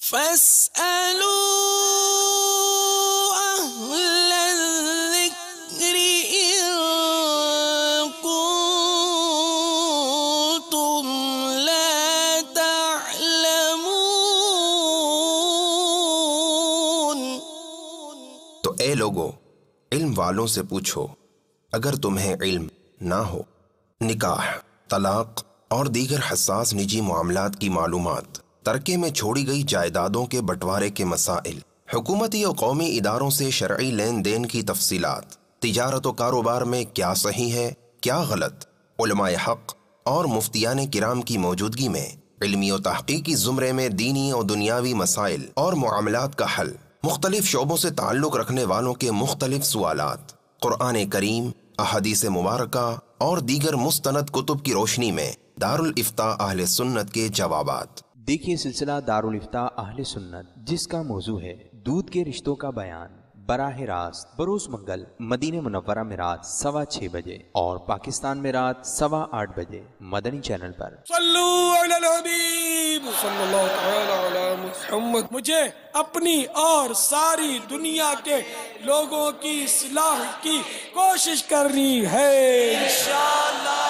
فاسألوا أهل الذكر إن كنتم لا تعلمون۔ تو اے لوگو، علم والوں سے پوچھو اگر تمہیں علم نہ ہو۔ نکاح، طلاق اور دیگر حساس نجی معاملات کی معلومات، ترکے میں چھوڑی گئی جائیدادوں کے بٹوارے کے مسائل، حکومتی و قومی اداروں سے شرعی لین دین کی تفصیلات، تجارت و کاروبار میں کیا صحیح ہے کیا غلط، علماء حق اور مفتیان کرام کی موجودگی میں علمی و تحقیقی زمرے میں دینی و دنیاوی مسائل اور معاملات کا حل، مختلف شعبوں سے تعلق رکھنے والوں کے مختلف سوالات، قرآن کریم، احادیث مبارکہ اور دیگر مستند کتب کی روشنی میں دارالافتاء اہل سنت کے جوابات۔ دیکھیے سلسلہ دارالافتاء اہل سنت، جس کا موضوع ہے دودھ کے رشتوں کا بیان، براہ راست بروز منگل مدینہ منورہ میں رات 6:15 بجے اور پاکستان میں رات 8:15 بجے مدنی چینل پر۔ صلو علی الحبیب صلی اللہ تعالی علی محمد۔ مجھے اپنی اور ساری دنیا کے لوگوں کی اصلاح کی کوشش کرنی ہے انشاءاللہ۔